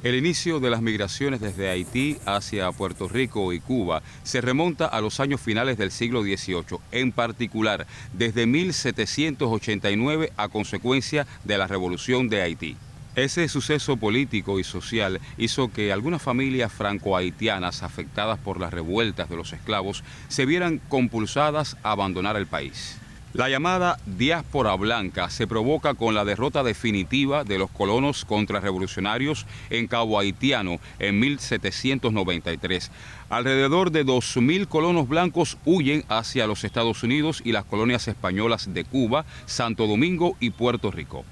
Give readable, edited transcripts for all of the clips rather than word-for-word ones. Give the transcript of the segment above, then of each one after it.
El inicio de las migraciones desde Haití hacia Puerto Rico y Cuba se remonta a los años finales del siglo XVIII, en particular desde 1789 a consecuencia de la Revolución de Haití. Ese suceso político y social hizo que algunas familias franco-haitianas afectadas por las revueltas de los esclavos se vieran compulsadas a abandonar el país. La llamada diáspora blanca se provoca con la derrota definitiva de los colonos contrarrevolucionarios en Cabo Haitiano en 1793. Alrededor de 2.000 colonos blancos huyen hacia los Estados Unidos y las colonias españolas de Cuba, Santo Domingo y Puerto Rico.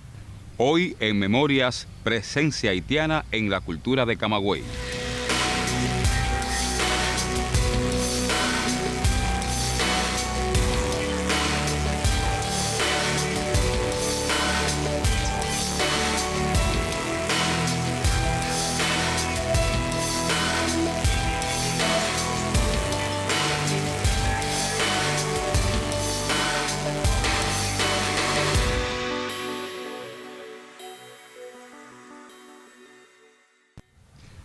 Hoy en Memorias, presencia haitiana en la cultura de Camagüey.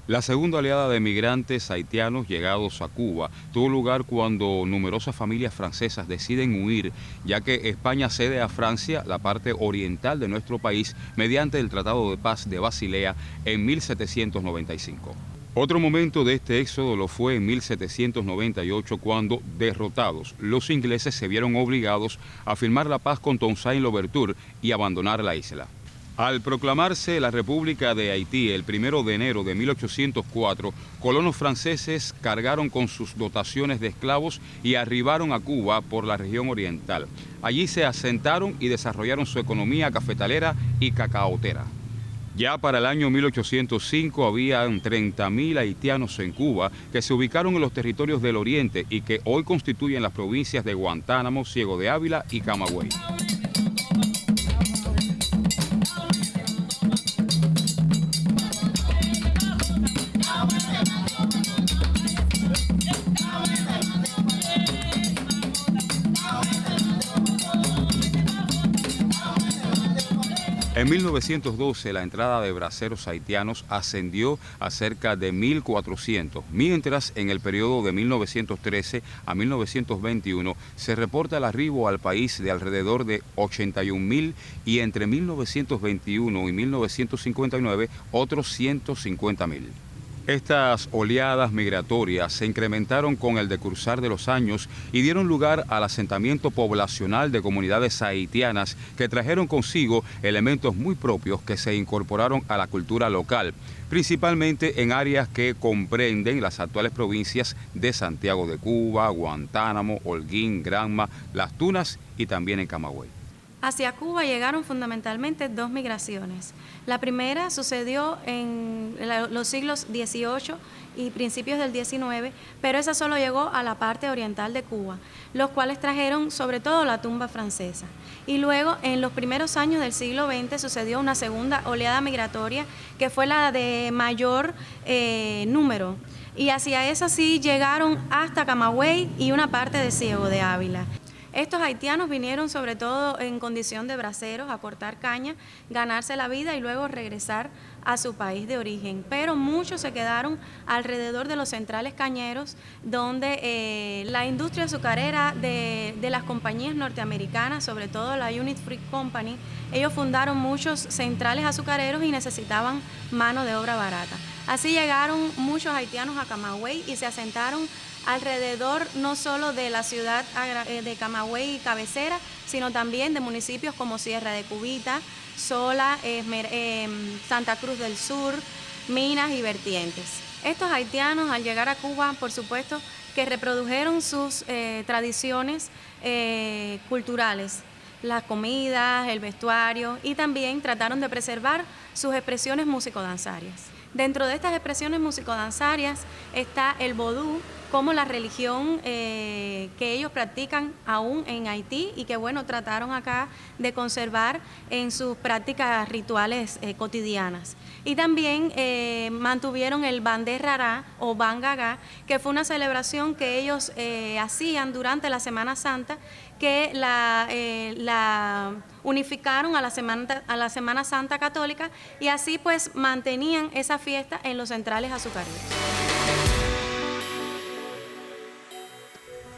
La segunda oleada de migrantes haitianos llegados a Cuba tuvo lugar cuando numerosas familias francesas deciden huir, ya que España cede a Francia la parte oriental de nuestro país mediante el Tratado de Paz de Basilea en 1795. Otro momento de este éxodo lo fue en 1798 cuando, derrotados, los ingleses se vieron obligados a firmar la paz con Toussaint Louverture y abandonar la isla. Al proclamarse la República de Haití el 1 de enero de 1804, colonos franceses cargaron con sus dotaciones de esclavos y arribaron a Cuba por la región oriental. Allí se asentaron y desarrollaron su economía cafetalera y cacaotera. Ya para el año 1805 habían 30.000 haitianos en Cuba que se ubicaron en los territorios del oriente y que hoy constituyen las provincias de Guantánamo, Ciego de Ávila y Camagüey. En 1912 la entrada de braceros haitianos ascendió a cerca de 1.400, mientras en el periodo de 1913 a 1921 se reporta el arribo al país de alrededor de 81.000 y entre 1921 y 1959 otros 150.000. Estas oleadas migratorias se incrementaron con el decursar de los años y dieron lugar al asentamiento poblacional de comunidades haitianas que trajeron consigo elementos muy propios que se incorporaron a la cultura local, principalmente en áreas que comprenden las actuales provincias de Santiago de Cuba, Guantánamo, Holguín, Granma, Las Tunas y también en Camagüey. Hacia Cuba llegaron fundamentalmente dos migraciones. La primera sucedió en los siglos XVIII y principios del XIX, pero esa solo llegó a la parte oriental de Cuba, los cuales trajeron sobre todo la tumba francesa. Y luego, en los primeros años del siglo XX, sucedió una segunda oleada migratoria, que fue la de mayor número. Y hacia esa sí llegaron hasta Camagüey y una parte de Ciego de Ávila. Estos haitianos vinieron sobre todo en condición de braceros a cortar caña, ganarse la vida y luego regresar a su país de origen. Pero muchos se quedaron alrededor de los centrales cañeros, donde la industria azucarera de las compañías norteamericanas, sobre todo la United Fruit Company, ellos fundaron muchos centrales azucareros y necesitaban mano de obra barata. Así llegaron muchos haitianos a Camagüey y se asentaron alrededor no solo de la ciudad de Camagüey y cabecera, sino también de municipios como Sierra de Cubita, Sola, Santa Cruz del Sur, Minas y Vertientes. Estos haitianos al llegar a Cuba, por supuesto, que reprodujeron sus tradiciones culturales, las comidas, el vestuario, y también trataron de preservar sus expresiones musicodanzarias. Dentro de estas expresiones musicodanzarias está el vodú, como la religión que ellos practican aún en Haití y que, bueno, trataron acá de conservar en sus prácticas rituales cotidianas. Y también mantuvieron el Bandé Rara o Bangagá, que fue una celebración que ellos hacían durante la Semana Santa, que la unificaron a la Semana Santa Católica, y así pues mantenían esa fiesta en los centrales azucareros.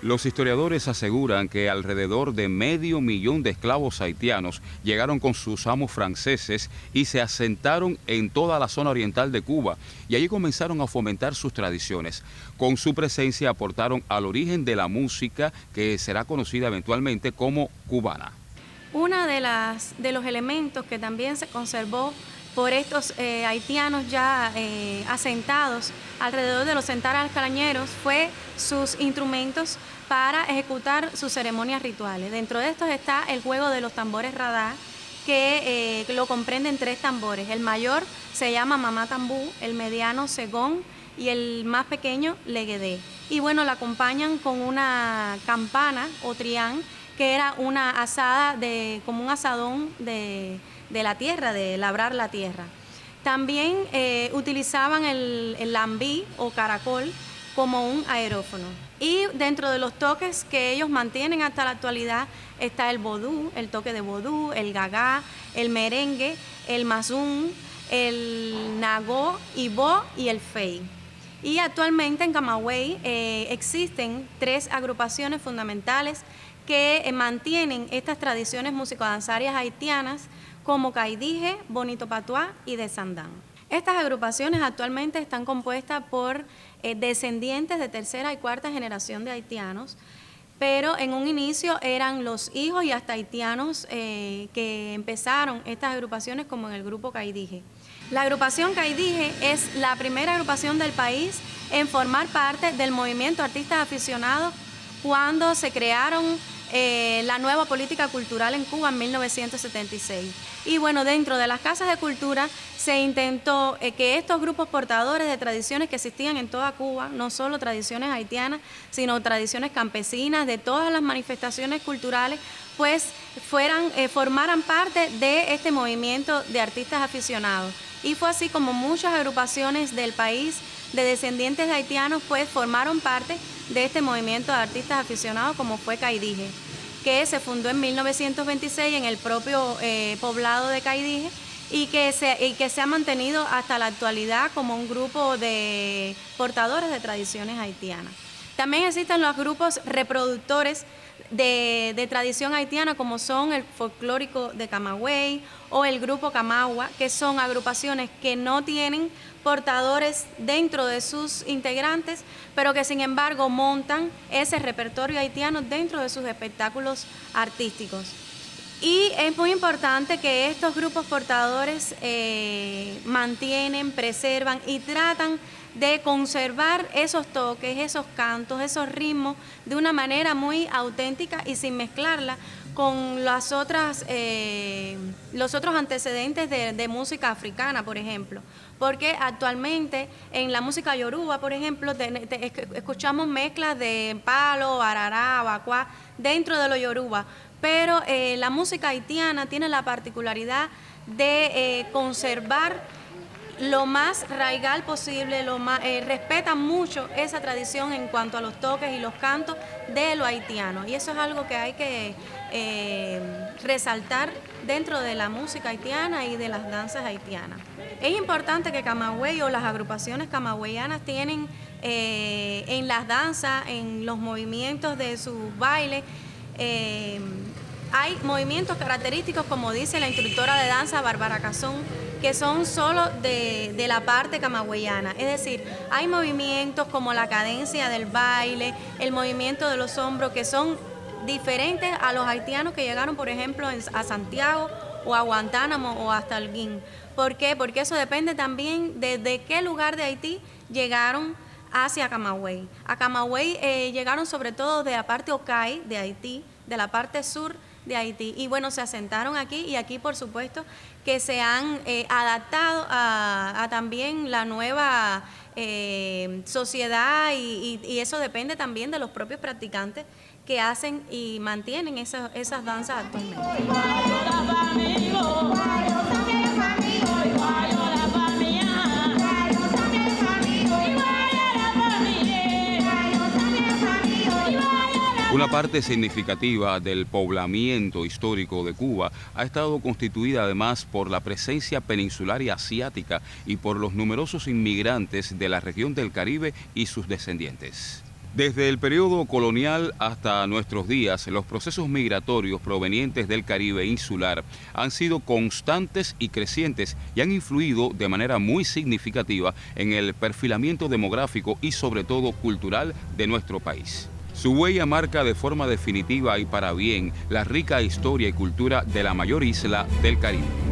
Los historiadores aseguran que alrededor de 500.000 de esclavos haitianos llegaron con sus amos franceses y se asentaron en toda la zona oriental de Cuba, y allí comenzaron a fomentar sus tradiciones. Con su presencia aportaron al origen de la música que será conocida eventualmente como cubana. Uno de los elementos que también se conservó por estos haitianos ya asentados alrededor de los centrales cañeros fue sus instrumentos para ejecutar sus ceremonias rituales. Dentro de estos está el juego de los tambores radá, que lo comprenden 3 tambores. El mayor se llama mamá tambú, el mediano segón y el más pequeño leguedé. Y bueno, la acompañan con una campana o trián, que era una asada como un asadón de la tierra, de labrar la tierra. También utilizaban el lambí o caracol como un aerófono. Y dentro de los toques que ellos mantienen hasta la actualidad está el vodú, el toque de vodú, el gagá, el merengue, el mazún, el nagó, ibó y el fey. Y actualmente en Camagüey existen 3 agrupaciones fundamentales que mantienen estas tradiciones musicodanzarias haitianas, como Caidije, Bonito Patuá y Desandán. Estas agrupaciones actualmente están compuestas por descendientes de 3ª y 4ª generación de haitianos, pero en un inicio eran los hijos y hasta haitianos que empezaron estas agrupaciones, como en el grupo Caidije. La agrupación Caidije es la primera agrupación del país en formar parte del movimiento Artistas Aficionados cuando se crearon la nueva política cultural en Cuba en 1976. Y bueno, dentro de las casas de cultura se intentó que estos grupos portadores de tradiciones que existían en toda Cuba, no solo tradiciones haitianas, sino tradiciones campesinas, de todas las manifestaciones culturales, pues formaran parte de este movimiento de artistas aficionados. Y fue así como muchas agrupaciones del país de descendientes de haitianos pues formaron parte de este movimiento de artistas aficionados, como fue Caidije, que se fundó en 1926 en el propio poblado de Caidije y que se ha mantenido hasta la actualidad como un grupo de portadores de tradiciones haitianas. También existen los grupos reproductores de tradición haitiana, como son el folclórico de Camagüey o el grupo Camagua, que son agrupaciones que no tienen portadores dentro de sus integrantes, pero que sin embargo montan ese repertorio haitiano dentro de sus espectáculos artísticos. Y es muy importante que estos grupos portadores mantienen, preservan y tratan de conservar esos toques, esos cantos, esos ritmos de una manera muy auténtica y sin mezclarla con los otros antecedentes de música africana, por ejemplo. Porque actualmente en la música yoruba, por ejemplo, escuchamos mezclas de palo, arará, bacuá, dentro de lo yoruba. Pero la música haitiana tiene la particularidad de conservar lo más raigal posible, respeta mucho esa tradición en cuanto a los toques y los cantos de lo haitiano. Y eso es algo que hay que resaltar dentro de la música haitiana y de las danzas haitianas. Es importante que Camagüey o las agrupaciones camagüeyanas tienen en las danzas, en los movimientos de sus bailes, hay movimientos característicos, como dice la instructora de danza Bárbara Cazón, que son solo de la parte camagüeyana. Es decir, hay movimientos como la cadencia del baile, el movimiento de los hombros, que son diferentes a los haitianos que llegaron, por ejemplo, a Santiago o a Guantánamo o hasta Holguín. ¿Por qué? Porque eso depende también de qué lugar de Haití llegaron hacia Camagüey. A Camagüey llegaron sobre todo de la parte Ocay de Haití, de la parte sur de Haití, y bueno, se asentaron aquí, y aquí por supuesto que se han adaptado a también la nueva sociedad y eso depende también de los propios practicantes que hacen y mantienen esas danzas actualmente. Una parte significativa del poblamiento histórico de Cuba ha estado constituida además por la presencia peninsular y asiática y por los numerosos inmigrantes de la región del Caribe y sus descendientes. Desde el periodo colonial hasta nuestros días, los procesos migratorios provenientes del Caribe insular han sido constantes y crecientes y han influido de manera muy significativa en el perfilamiento demográfico y sobre todo cultural de nuestro país. Su huella marca de forma definitiva y para bien la rica historia y cultura de la mayor isla del Caribe.